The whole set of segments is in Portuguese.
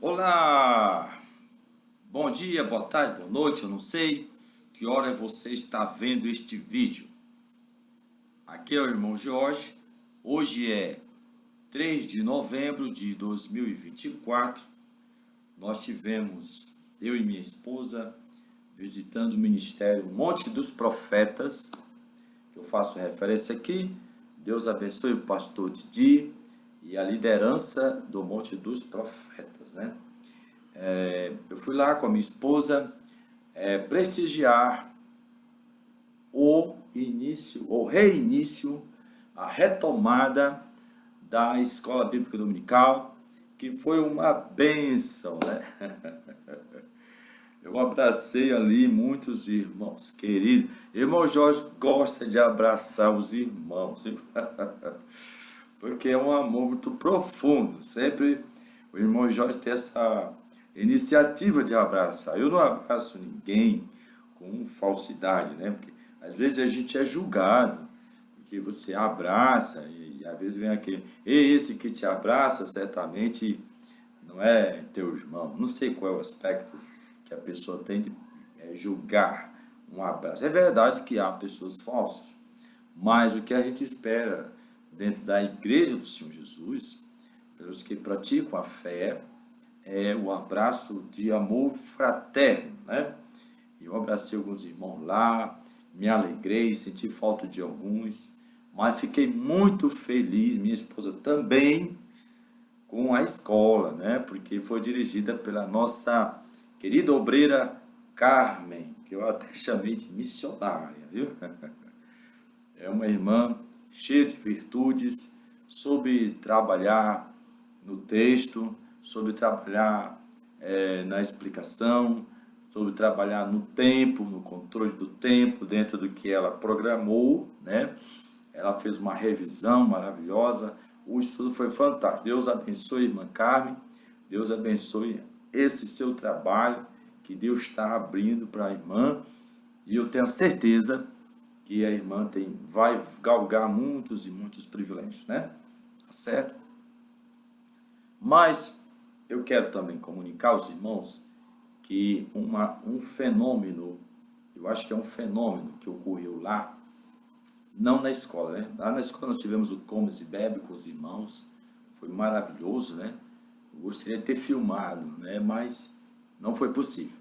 Olá! Bom dia, boa tarde, boa noite, eu não sei que hora você está vendo este vídeo. Aqui é o irmão Jorge. Hoje é 3 de novembro de 2024. Nós tivemos, eu e minha esposa, visitando o Ministério Monte dos Profetas, que eu faço referência aqui. Deus abençoe o pastor Didi e a liderança do Monte dos Profetas, né? Eu fui lá com a minha esposa prestigiar o reinício, a retomada da Escola Bíblica Dominical, que foi uma bênção, né? Eu abracei ali muitos irmãos queridos. Irmão Jorge gosta de abraçar os irmãos, porque é um amor muito profundo. Sempre o irmão Jorge tem essa iniciativa de abraçar. Eu não abraço ninguém com falsidade, né? Porque às vezes a gente é julgado, porque você abraça e às vezes vem aquele, e esse que te abraça certamente não é teu irmão. Não sei qual é o aspecto que a pessoa tem de julgar um abraço. É verdade que há pessoas falsas, mas o que a gente espera dentro da igreja do Senhor Jesus, pelos que praticam a fé, é o abraço de amor fraterno, né? Eu abracei alguns irmãos lá, me alegrei, senti falta de alguns, mas fiquei muito feliz, minha esposa também, com a escola, né? Porque foi dirigida pela nossa querida obreira Carmen, que eu até chamei de missionária, viu? É uma irmã cheia de virtudes, soube trabalhar no texto, soube trabalhar na explicação, soube trabalhar no tempo, no controle do tempo, dentro do que ela programou, né? Ela fez uma revisão maravilhosa, o estudo foi fantástico. Deus abençoe a irmã Carmen, Deus abençoe esse seu trabalho que Deus está abrindo para a irmã, e eu tenho certeza que a irmã vai galgar muitos e muitos privilégios, né? Tá certo? Mas eu quero também comunicar aos irmãos que um fenômeno, eu acho que é um fenômeno que ocorreu lá, não na escola, né? Lá na escola nós tivemos o Comes e Bebe com os irmãos, foi maravilhoso, né? Eu gostaria de ter filmado, né? Mas não foi possível.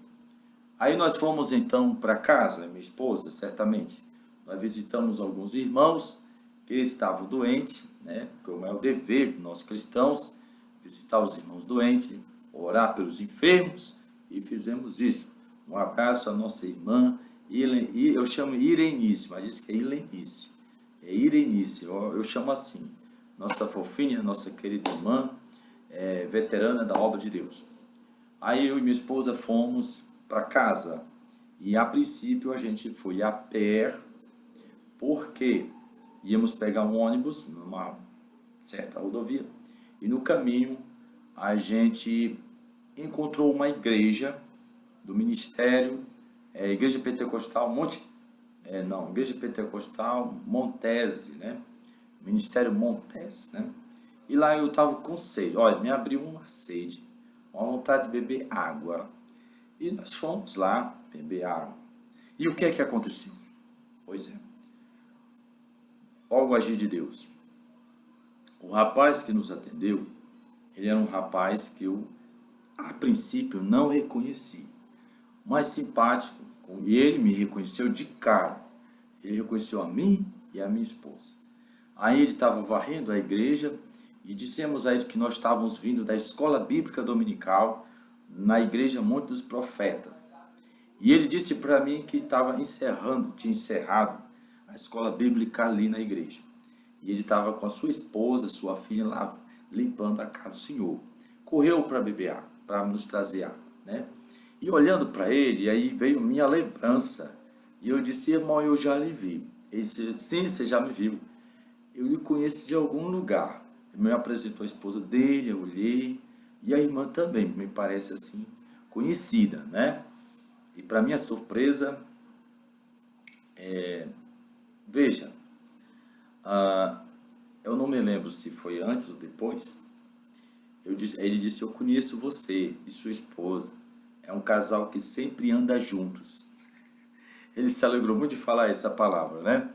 Aí nós fomos então para casa, minha esposa, certamente. Nós visitamos alguns irmãos que estavam doentes, né? Como é o dever de nós cristãos, visitar os irmãos doentes, orar pelos enfermos, e fizemos isso. Um abraço à nossa irmã, eu chamo Irenice, mas diz que é Ilenice. É Irenice, eu chamo assim. Nossa fofinha, nossa querida irmã, veterana da obra de Deus. Aí eu e minha esposa fomos para casa, e a princípio a gente foi a pé, porque íamos pegar um ônibus numa certa rodovia, e no caminho a gente encontrou uma igreja do ministério, Igreja Pentecostal Igreja Pentecostal Montese, né? Ministério Montese, né? E lá eu estava com sede, olha, me abriu uma sede, uma vontade de beber água. E nós fomos lá beber água. E o que é que aconteceu? Pois é, olha o agir de Deus. O rapaz que nos atendeu, ele era um rapaz que eu, a princípio, não reconheci, mas simpático, e ele me reconheceu de cara. Ele reconheceu a mim e a minha esposa. Aí ele estava varrendo a igreja, e dissemos a ele que nós estávamos vindo da Escola Bíblica Dominical na Igreja Monte dos Profetas. E ele disse para mim que tinha encerrado a escola bíblica ali na igreja. E ele estava com a sua esposa, sua filha lá limpando a casa do Senhor. Correu para beber água, para nos trazer água, né? E olhando para ele, aí veio minha lembrança. E eu disse, irmão, eu já lhe vi. Ele disse, sim, você já me viu. Eu lhe conheço de algum lugar. Ele me apresentou a esposa dele, eu olhei. E a irmã também, me parece assim, conhecida, né? E para minha surpresa, veja, eu não me lembro se foi antes ou depois, Ele disse, eu conheço você e sua esposa. É um casal que sempre anda juntos. Ele se alegrou muito de falar essa palavra, né?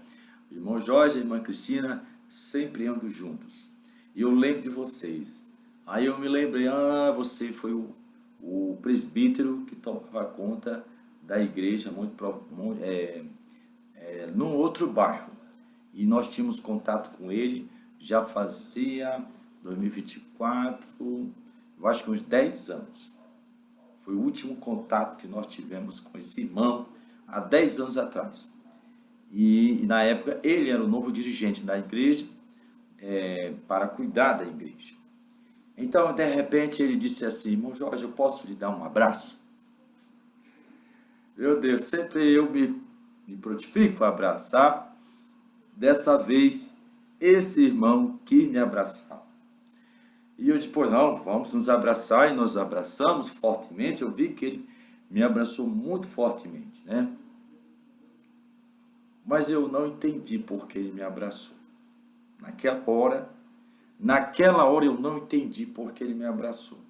O irmão Jorge e a irmã Cristina sempre andam juntos. E eu lembro de vocês. Aí eu me lembrei, você foi o presbítero que tomava conta da igreja num outro bairro. E nós tínhamos contato com ele, já fazia 2024, eu acho que uns 10 anos. Foi o último contato que nós tivemos com esse irmão, há 10 anos atrás. E na época ele era o novo dirigente da igreja, para cuidar da igreja. Então, de repente, ele disse assim, irmão Jorge, eu posso lhe dar um abraço? Meu Deus, sempre eu me prontifico a abraçar. Dessa vez, esse irmão quis me abraçar. E eu disse, pois não, vamos nos abraçar, e nós abraçamos fortemente. Eu vi que ele me abraçou muito fortemente, né? Mas eu não entendi por que ele me abraçou. Naquela hora eu não entendi por que ele me abraçou.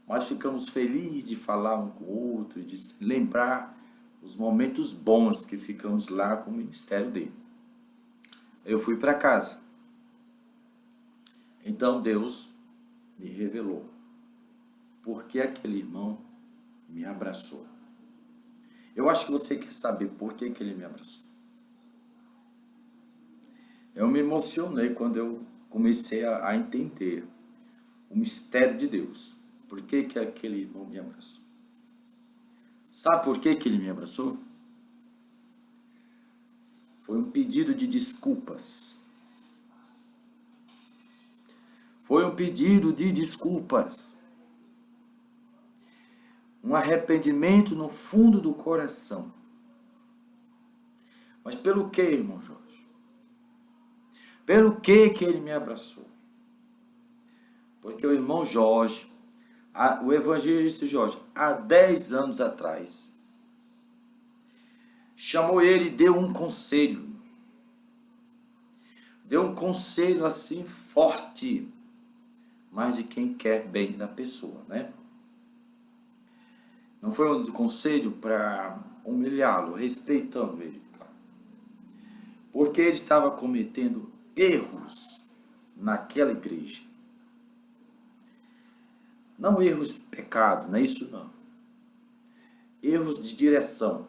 Mas ficamos felizes de falar um com o outro, de lembrar os momentos bons que ficamos lá com o ministério dele. Eu fui para casa. Então Deus me revelou por que aquele irmão me abraçou. Eu acho que você quer saber por que ele me abraçou. Eu me emocionei quando eu comecei a entender o mistério de Deus. Por que aquele irmão me abraçou? Sabe por que ele me abraçou? Foi um pedido de desculpas. Foi um pedido de desculpas. Um arrependimento no fundo do coração. Mas pelo que, irmão Jorge? Pelo que ele me abraçou? Porque o irmão Jorge, o evangelista Jorge, há 10 anos atrás, chamou ele e deu um conselho. Deu um conselho assim forte, mas de quem quer bem da pessoa, né? Não foi um conselho para humilhá-lo, respeitando ele, claro. Porque ele estava cometendo erros naquela igreja. Não erros de pecado, não é isso não. Erros de direção.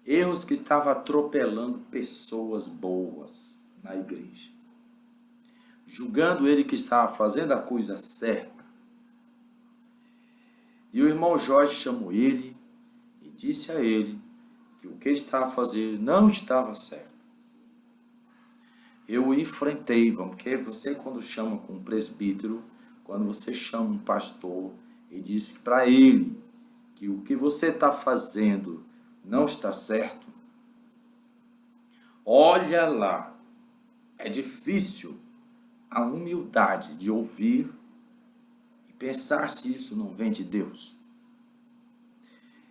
Erros que estavam atropelando pessoas boas na igreja. Julgando ele que estava fazendo a coisa certa. E o irmão Jorge chamou ele e disse a ele que o que ele estava fazendo não estava certo. Eu o enfrentei, porque você quando chama com um presbítero, quando você chama um pastor e diz para ele que o que você está fazendo não está certo, olha lá, é difícil a humildade de ouvir e pensar se isso não vem de Deus.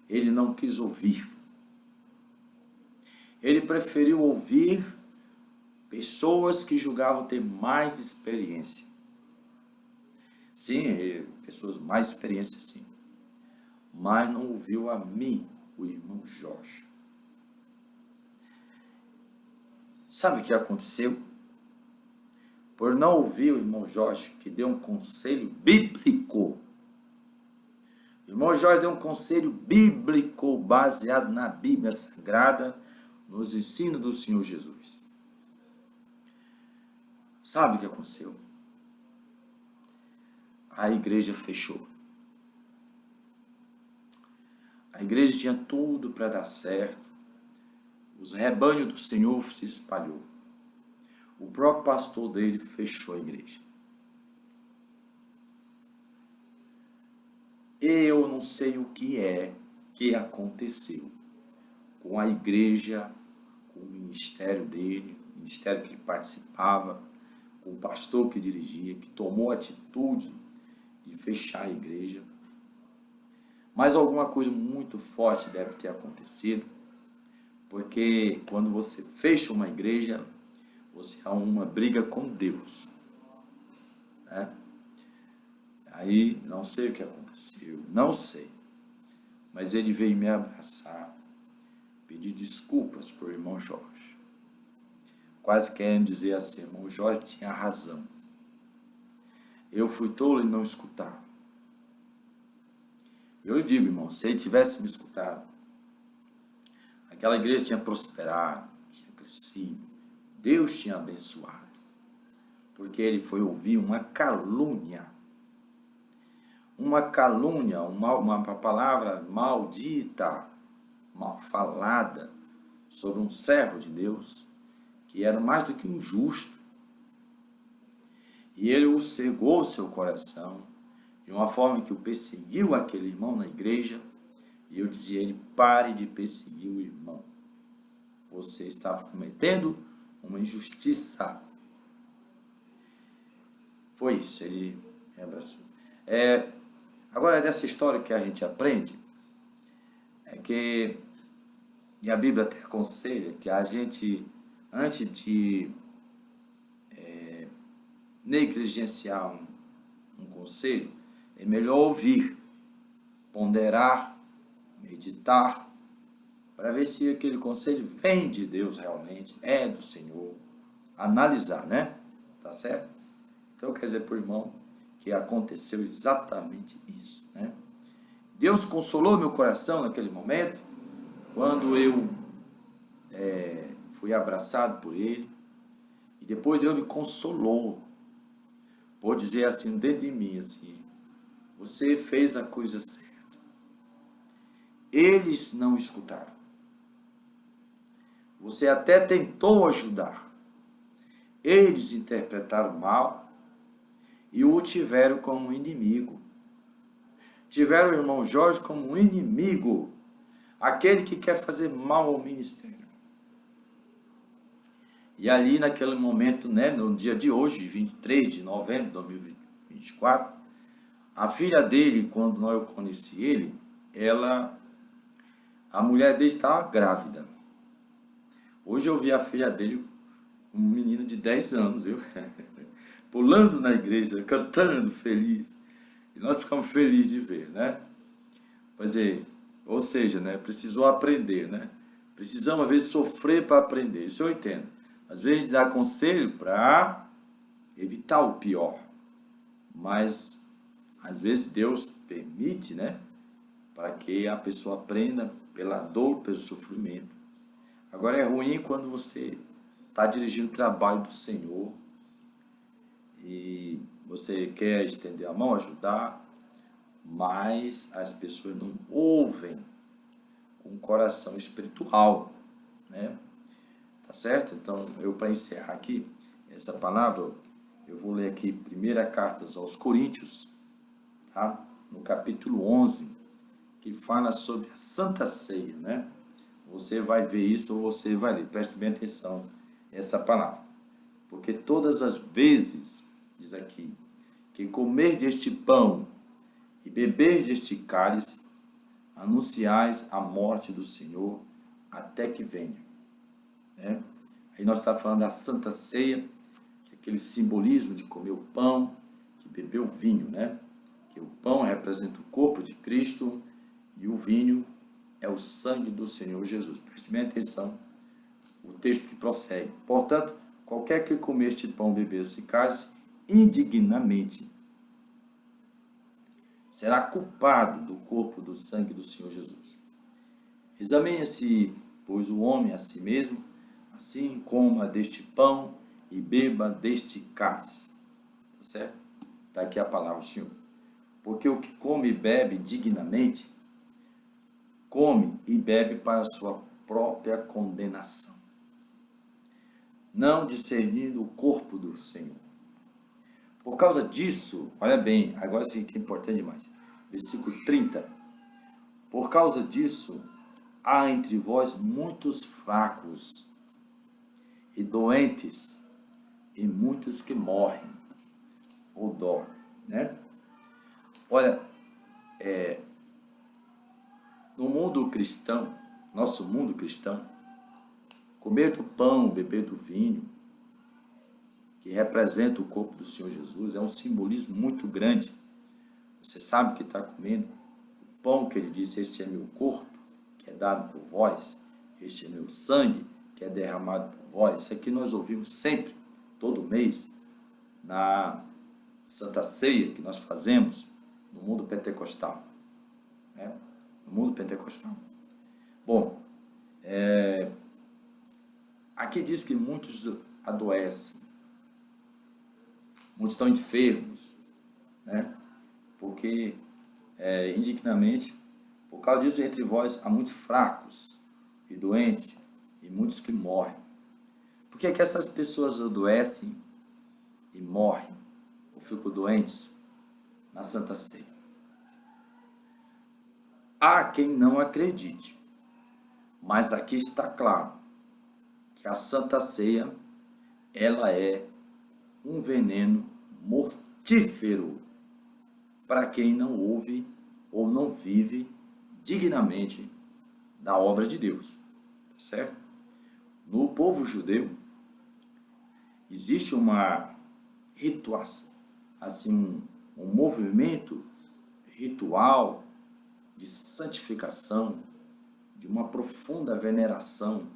Ele não quis ouvir. Ele preferiu ouvir pessoas que julgavam ter mais experiência. Sim, pessoas mais experiência, sim. Mas não ouviu a mim, o irmão Jorge. Sabe o que aconteceu? Por não ouvir o irmão Jorge, que deu um conselho bíblico. O irmão Jorge deu um conselho bíblico baseado na Bíblia Sagrada, nos ensinos do Senhor Jesus. Sabe o que aconteceu? A igreja fechou. A igreja tinha tudo para dar certo. Os rebanhos do Senhor se espalhou. O próprio pastor dele fechou a igreja. Eu não sei o que aconteceu com a igreja, com o ministério dele, o ministério que ele participava, com o pastor que dirigia, que tomou a atitude de fechar a igreja. Mas alguma coisa muito forte deve ter acontecido, porque quando você fecha uma igreja, você há uma briga com Deus, né? Aí, não sei o que aconteceu, não sei. Mas ele veio me abraçar, pedir desculpas para o irmão Jorge. Quase querendo dizer assim, irmão Jorge tinha razão. Eu fui tolo em não escutar. Eu lhe digo, irmão, se ele tivesse me escutado, aquela igreja tinha prosperado, tinha crescido, Deus tinha abençoado. Porque ele foi ouvir uma calúnia, uma palavra maldita, mal falada, sobre um servo de Deus, que era mais do que um justo. E ele o cegou o seu coração, de uma forma que o perseguiu aquele irmão na igreja, e eu dizia a ele, pare de perseguir o irmão. Você está cometendo uma injustiça. Foi isso, ele me abraçou. Agora, dessa história que a gente aprende, é que, e a Bíblia até aconselha, que a gente, antes de negligenciar um conselho, é melhor ouvir, ponderar, meditar, para ver se aquele conselho vem de Deus realmente, é do Senhor. Analisar, né? Tá certo? Então, quer dizer para o irmão que aconteceu exatamente isso, né? Deus consolou meu coração naquele momento, quando eu fui abraçado por ele, e depois Deus me consolou, por dizer assim, dentro de mim, assim, você fez a coisa certa. Eles não escutaram. Você até tentou ajudar. Eles interpretaram mal e o tiveram como inimigo. Tiveram o irmão Jorge como um inimigo, aquele que quer fazer mal ao ministério. E ali naquele momento, né, no dia de hoje, 23 de novembro de 2024, a filha dele, quando eu conheci ele, a mulher dele estava grávida. Hoje eu vi a filha dele, um menino de 10 anos, viu? Pulando na igreja, cantando, feliz. E nós ficamos felizes de ver, né? Ou seja, né? Precisou aprender, né? Precisamos, às vezes, sofrer para aprender. Isso eu entendo. Às vezes, dar conselho para evitar o pior. Mas, às vezes, Deus permite, né? Para que a pessoa aprenda pela dor, pelo sofrimento. Agora, é ruim quando você está dirigindo o trabalho do Senhor e você quer estender a mão, ajudar, mas as pessoas não ouvem com o coração espiritual, né? Tá certo? Então, para encerrar aqui essa palavra, eu vou ler aqui 1 Carta aos Coríntios, tá? No capítulo 11, que fala sobre a Santa Ceia, né? Você vai ver isso ou você vai ler. Preste bem atenção nessa palavra. Porque todas as vezes, diz aqui, que comer deste pão e beber deste cálice, anunciais a morte do Senhor até que venha. Né? Aí nós estamos falando da Santa Ceia, que é aquele simbolismo de comer o pão, que beber o vinho, né? Que o pão representa o corpo de Cristo e o vinho é o sangue do Senhor Jesus. Preste bem atenção, o texto que prossegue. Portanto, qualquer que comer este pão, beber este cálice, indignamente, será culpado do corpo do sangue do Senhor Jesus. Examine-se, pois, o homem a si mesmo, assim coma deste pão e beba deste cálice. Tá certo? Está aqui a palavra do Senhor. Porque o que come e bebe dignamente, come e bebe para a sua própria condenação, não discernindo o corpo do Senhor. Por causa disso, olha bem, agora sim que é importante demais, versículo 30, por causa disso, há entre vós muitos fracos e doentes, e muitos que morrem ou dormem, né? Olha, no mundo cristão, nosso mundo cristão, comer do pão, beber do vinho, que representa o corpo do Senhor Jesus, é um simbolismo muito grande você sabe que está comendo o pão que ele disse, este é meu corpo, que é dado por vós, este é meu sangue, que é derramado por vós. Isso aqui nós ouvimos sempre, todo mês, na Santa Ceia que nós fazemos no mundo pentecostal. Né? No mundo pentecostal. Bom, aqui diz que muitos adoecem, muitos estão enfermos, né? Porque indignamente, por causa disso, entre vós há muitos fracos e doentes e muitos que morrem. Por que é que essas pessoas adoecem e morrem ou ficam doentes na Santa Ceia? Há quem não acredite, mas aqui está claro que a Santa Ceia, ela é um veneno mortífero para quem não ouve ou não vive dignamente da obra de Deus, certo? No povo judeu existe uma rituação, assim, um movimento ritual de santificação, de uma profunda veneração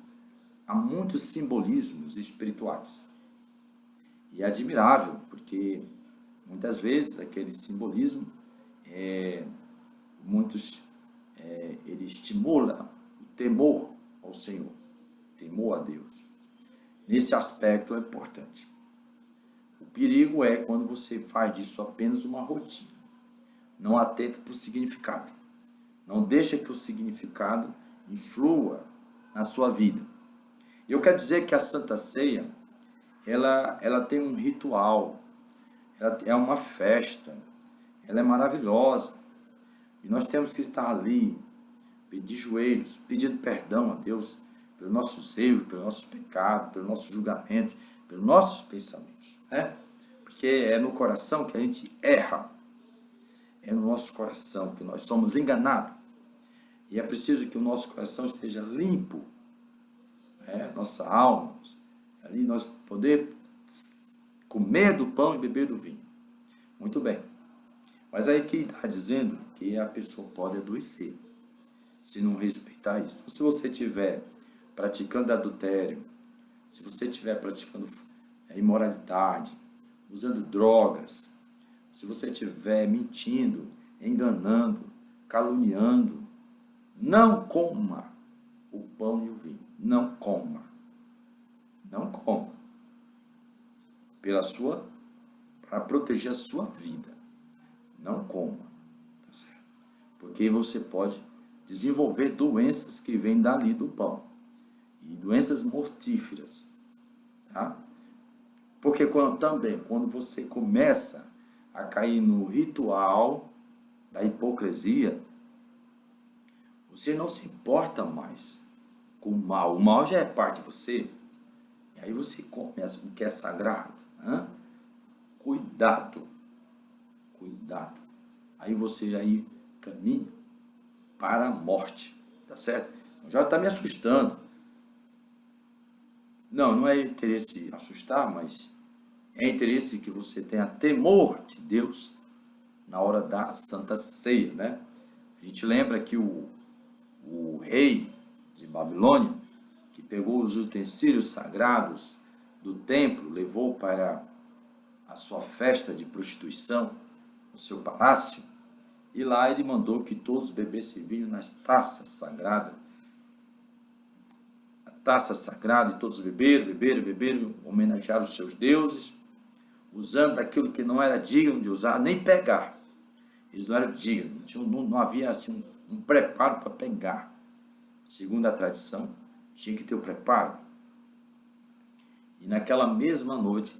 a muitos simbolismos espirituais. E é admirável, porque muitas vezes aquele simbolismo, ele estimula o temor ao Senhor, temor a Deus. Nesse aspecto é importante. O perigo é quando você faz disso apenas uma rotina, não atenta para o significado, não deixa que o significado influa na sua vida. Eu quero dizer que a Santa Ceia, ela tem um ritual, ela é uma festa, ela é maravilhosa. E nós temos que estar ali, de joelhos, pedindo perdão a Deus pelos nossos erros, pelos nossos pecados, pelos nossos julgamentos, pelos nossos pensamentos, né? Porque é no coração que a gente erra, é no nosso coração que nós somos enganados. E é preciso que o nosso coração esteja limpo, nossa alma, ali nós poder comer do pão e beber do vinho. Muito bem. Mas aí que está dizendo que a pessoa pode adoecer se não respeitar isso. Então, se você estiver praticando adultério, se você estiver praticando imoralidade, usando drogas, se você estiver mentindo, enganando, caluniando, não coma o pão e o vinho. Não coma. Não coma. Para proteger a sua vida. Não coma. Tá certo? Porque você pode desenvolver doenças que vêm dali do pão. E doenças mortíferas. Tá? Porque quando você começa a cair no ritual da hipocrisia, você não se importa mais com o mal. O mal já é parte de você. E aí você começa o que é sagrado. Cuidado. Cuidado. Aí você aí caminha para a morte. Tá certo? Já está me assustando. Não é interesse assustar, mas é interesse que você tenha temor de Deus na hora da Santa Ceia, né? A gente lembra que o rei de Babilônia, que pegou os utensílios sagrados do templo, levou para a sua festa de prostituição, no seu palácio, e lá ele mandou que todos bebessem vinho nas taças sagradas. A taça sagrada, e todos beberam, homenagearam os seus deuses, usando daquilo que não era digno de usar, nem pegar. Eles não eram dignos, não havia assim um preparo para pegar. Segundo a tradição, tinha que ter o preparo. E naquela mesma noite,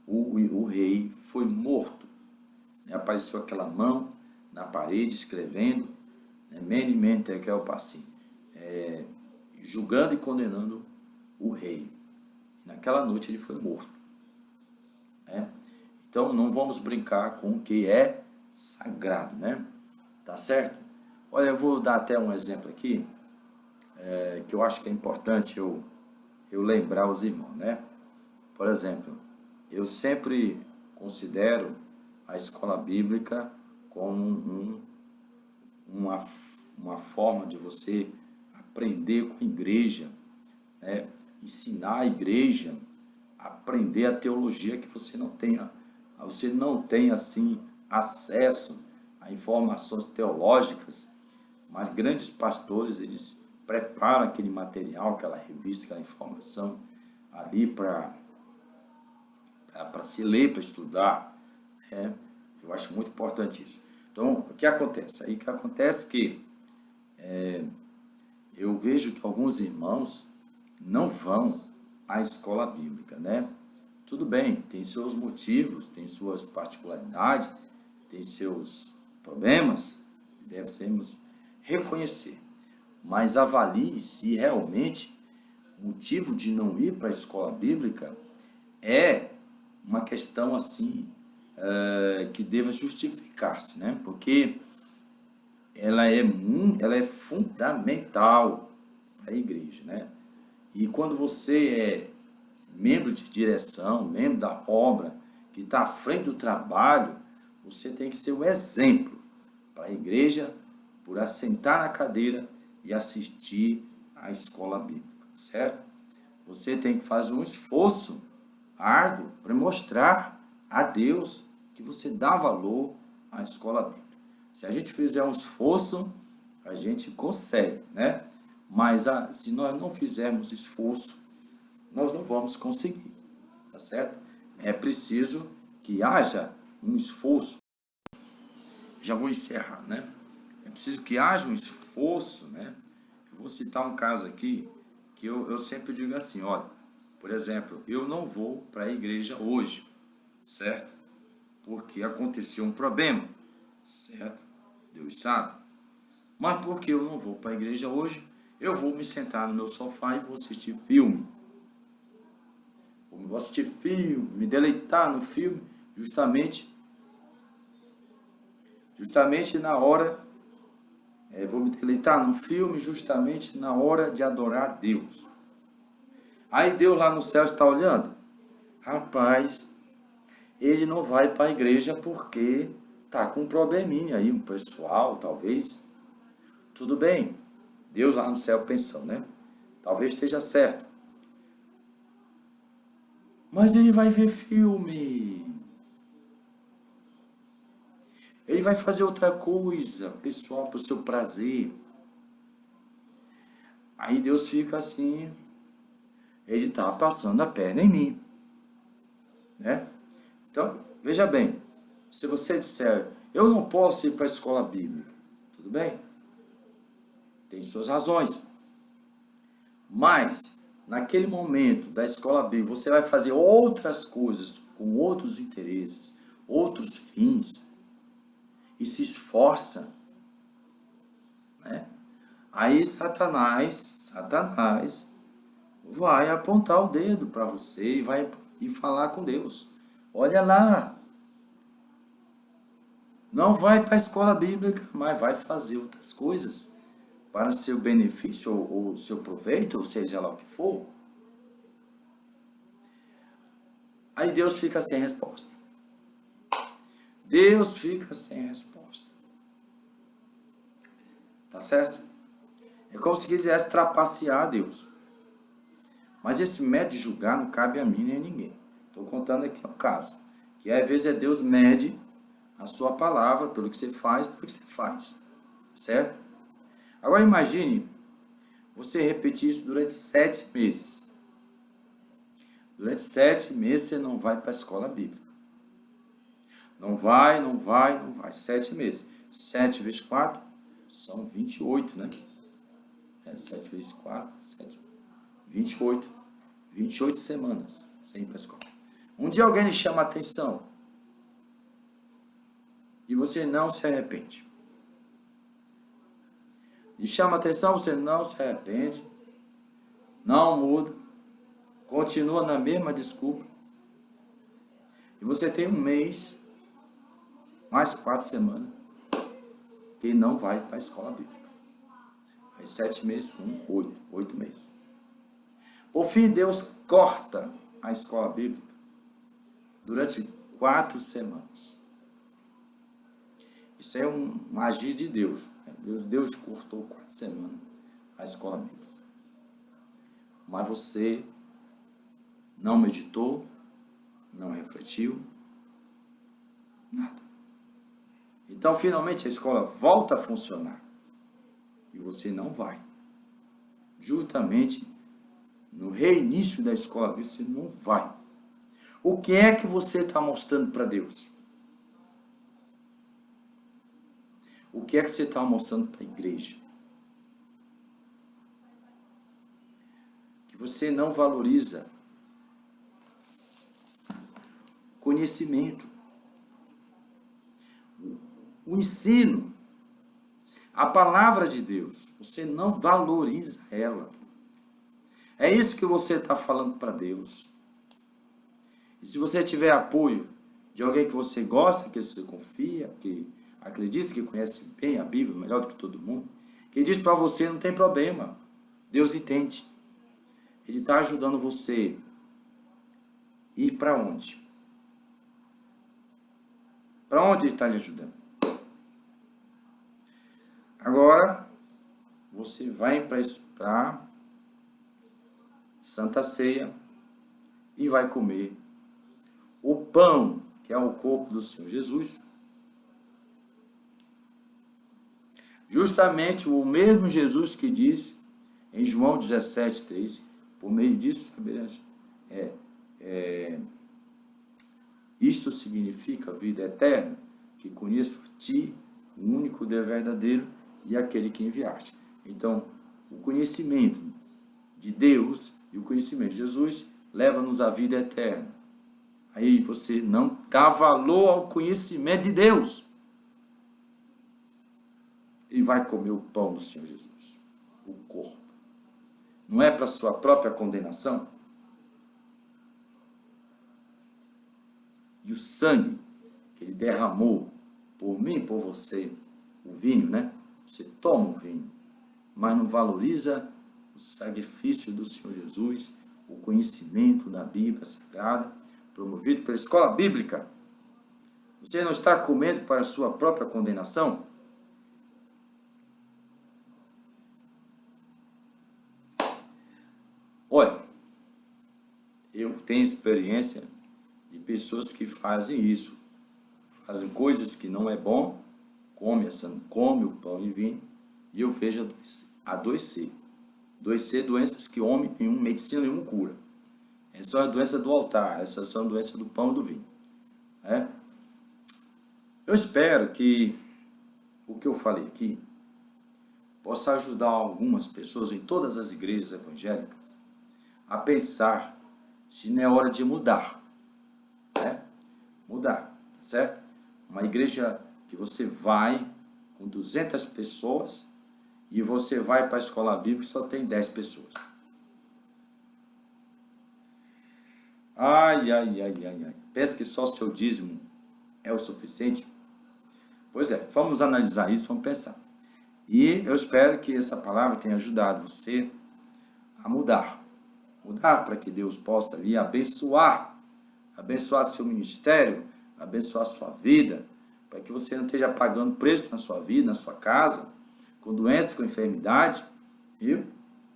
o rei foi morto. E apareceu aquela mão na parede, escrevendo, Mene, Mene, Tekel, Parsim, julgando e condenando o rei. E naquela noite ele foi morto. Então não vamos brincar com o que é sagrado, né? Tá certo? Olha, eu vou dar até um exemplo aqui, que eu acho que é importante eu lembrar os irmãos, né? Por exemplo, eu sempre considero a escola bíblica como uma forma de você aprender com a igreja, né? Ensinar a igreja a aprender a teologia que você não tem assim acesso a informações teológicas, mas grandes pastores, eles preparam aquele material, aquela revista, aquela informação ali para se ler, para estudar, né? Eu acho muito importante isso. Então, o que acontece? Aí que acontece que eu vejo que alguns irmãos não vão à escola bíblica, né? Tudo bem, tem seus motivos, tem suas particularidades, tem seus problemas, devemos reconhecer. Mas avalie se realmente o motivo de não ir para a escola bíblica é uma questão assim que deva justificar-se, né? Porque ela é fundamental para a igreja, né? E quando você é membro de direção, membro da obra, que está à frente do trabalho, você tem que ser um exemplo para a igreja por assentar na cadeira e assistir à escola bíblica, certo? Você tem que fazer um esforço árduo para mostrar a Deus que você dá valor à escola bíblica. Se a gente fizer um esforço, a gente consegue, né? Mas se nós não fizermos esforço, nós não vamos conseguir, tá certo? É preciso que haja um esforço. Já vou encerrar, né? É preciso que haja um esforço, né? Eu vou citar um caso aqui que eu sempre digo assim, olha, por exemplo, eu não vou para a igreja hoje, certo? Porque aconteceu um problema, certo? Deus sabe. Mas porque eu não vou para a igreja hoje, eu vou me sentar no meu sofá e vou assistir filme. Vou assistir filme, me deleitar no filme, justamente na hora, vou me deleitar no filme justamente na hora de adorar a Deus. Aí Deus lá no céu está olhando, rapaz, ele não vai para a igreja porque tá com um probleminha aí, um pessoal, talvez. Tudo bem, Deus lá no céu pensou, né? Talvez esteja certo. Mas ele vai ver filme. Ele vai fazer outra coisa, pessoal, para o seu prazer. Aí Deus fica assim, ele está passando a perna em mim, né? Então, veja bem, se você disser, eu não posso ir para a escola bíblica, tudo bem? Tem suas razões. Mas, naquele momento da escola bíblica, você vai fazer outras coisas, com outros interesses, outros fins, e se esforça, né? Aí Satanás vai apontar o dedo para você e vai falar com Deus. Olha lá, não vai para a escola bíblica, mas vai fazer outras coisas para seu benefício ou seu proveito, ou seja lá o que for. Aí Deus fica sem resposta. Deus fica sem resposta. Tá certo? É como se quisesse trapacear Deus. Mas esse método de julgar não cabe a mim nem a ninguém. Estou contando aqui um caso. Que às vezes Deus mede a sua palavra pelo que você faz, pelo que você faz. Certo? Agora imagine você repetir isso durante 7 meses. Durante 7 meses você não vai para a escola bíblica. Não vai. 7 meses. 7 vezes 4 são 28, né? 7 vezes 4, 7, 28. 28 semanas sem ir para a escola. Um dia alguém lhe chama a atenção e você não se arrepende. Lhe chama a atenção, você não se arrepende, não muda, continua na mesma desculpa. E você tem 1 mês, mais 4 semanas, que não vai para a escola bíblica. Aí 7 meses, 8 meses. Por fim, Deus corta a escola bíblica durante 4 semanas. Isso é um agir de Deus. Deus cortou 4 semanas a escola bíblica. Mas você não meditou, não refletiu, nada. Então, finalmente, a escola volta a funcionar. E você não vai. Justamente no reinício da escola bíblica, você não vai. O que é que você está mostrando para Deus? O que é que você está mostrando para a igreja? Que você não valoriza conhecimento, o ensino, a palavra de Deus. Você não valoriza ela. É isso que você está falando para Deus. E se você tiver apoio de alguém que você gosta, que você confia, que acredita, que conhece bem a Bíblia, melhor do que todo mundo, que diz para você, não tem problema. Deus entende. Ele está ajudando você a ir para onde? Para onde ele está lhe ajudando? Agora, você vai para Santa Ceia e vai comer o pão, que é o corpo do Senhor Jesus. Justamente o mesmo Jesus que disse em João 17:3, por meio disso saberás, isto significa vida eterna, que conheço a ti, o único Deus verdadeiro, e aquele que enviaste. Então, o conhecimento de Deus e o conhecimento de Jesus leva-nos à vida eterna. Aí você não dá valor ao conhecimento de Deus. E vai comer o pão do Senhor Jesus, o corpo. Não é para sua própria condenação? E o sangue que ele derramou por mim e por você, o vinho, né? Você toma o vinho, mas não valoriza o sacrifício do Senhor Jesus, o conhecimento da Bíblia Sagrada, promovido pela escola bíblica. Você não está comendo para a sua própria condenação? Olha, eu tenho experiência de pessoas que fazem isso. Fazem coisas que não é bom, come o pão e vinho, e eu vejo adoecer. Adoecer doenças que homem nenhum, medicina nenhuma cura. Essas são as doenças do altar, essas são as doenças do pão e do vinho. Eu espero que o que eu falei aqui possa ajudar algumas pessoas em todas as igrejas evangélicas a pensar se não é hora de mudar. Mudar, tá certo? Uma igreja que você vai com 200 pessoas e você vai para a escola bíblica e só tem 10 pessoas. Ai. Pensa que só o seu dízimo é o suficiente? Pois é, vamos analisar isso, vamos pensar. E eu espero que essa palavra tenha ajudado você a mudar. Mudar para que Deus possa lhe abençoar seu ministério, abençoar sua vida, para que você não esteja pagando preço na sua vida, na sua casa, com doença, com enfermidade, viu?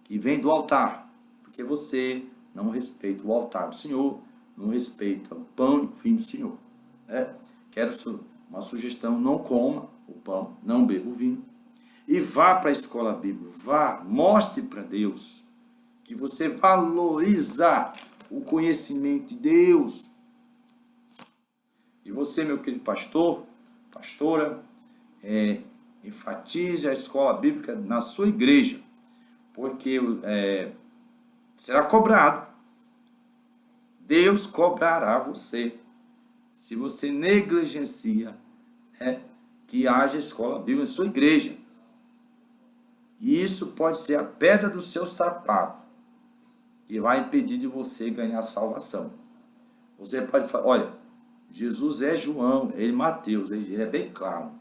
Que vem do altar, porque você não respeita o altar do Senhor, não respeita o pão e o vinho do Senhor. Quero uma sugestão: não coma o pão, não beba o vinho, e vá para a escola bíblica, mostre para Deus que você valoriza o conhecimento de Deus. E você, meu querido pastor, pastora, enfatize a escola bíblica na sua igreja, porque será cobrado. Deus cobrará você se você negligencia que haja escola bíblica na sua igreja. E isso pode ser a pedra do seu sapato, que vai impedir de você ganhar salvação. Você pode falar: olha, Jesus é João, ele é Mateus, ele é bem claro.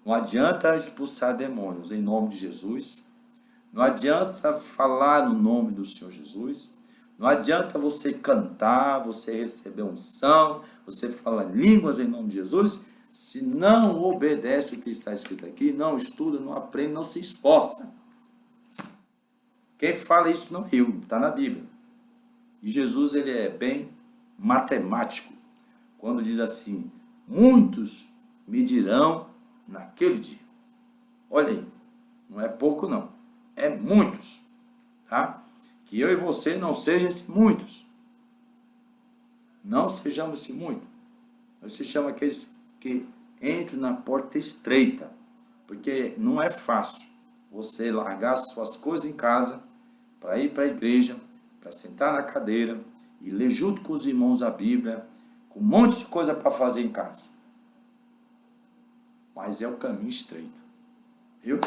Não adianta expulsar demônios em nome de Jesus. Não adianta falar no nome do Senhor Jesus. Não adianta você cantar, você receber unção, você falar línguas em nome de Jesus, se não obedece o que está escrito aqui, não estuda, não aprende, não se esforça. Quem fala isso não é eu, está na Bíblia. E Jesus, ele é bem matemático, quando diz assim, muitos me dirão naquele dia. Olha aí, não é pouco não, é muitos, tá? Que eu e você não sejam esses muitos. Não sejamos esse muito. Nós se chama aqueles que entram na porta estreita, porque não é fácil você largar suas coisas em casa para ir para a igreja, para sentar na cadeira e ler junto com os irmãos a Bíblia, com um monte de coisa para fazer em casa. Mas é o caminho estreito, viu?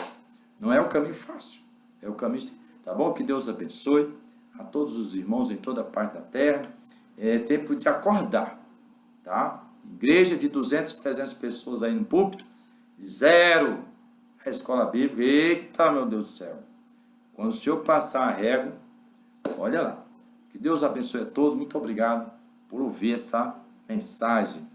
Não é o caminho fácil, é o caminho estreito. Tá bom? Que Deus abençoe a todos os irmãos em toda parte da terra. É tempo de acordar, tá? Igreja de 200, 300 pessoas aí no púlpito, zero a escola bíblica. Eita, meu Deus do céu. Quando o Senhor passar a régua, olha lá. Que Deus abençoe a todos. Muito obrigado por ouvir essa mensagem.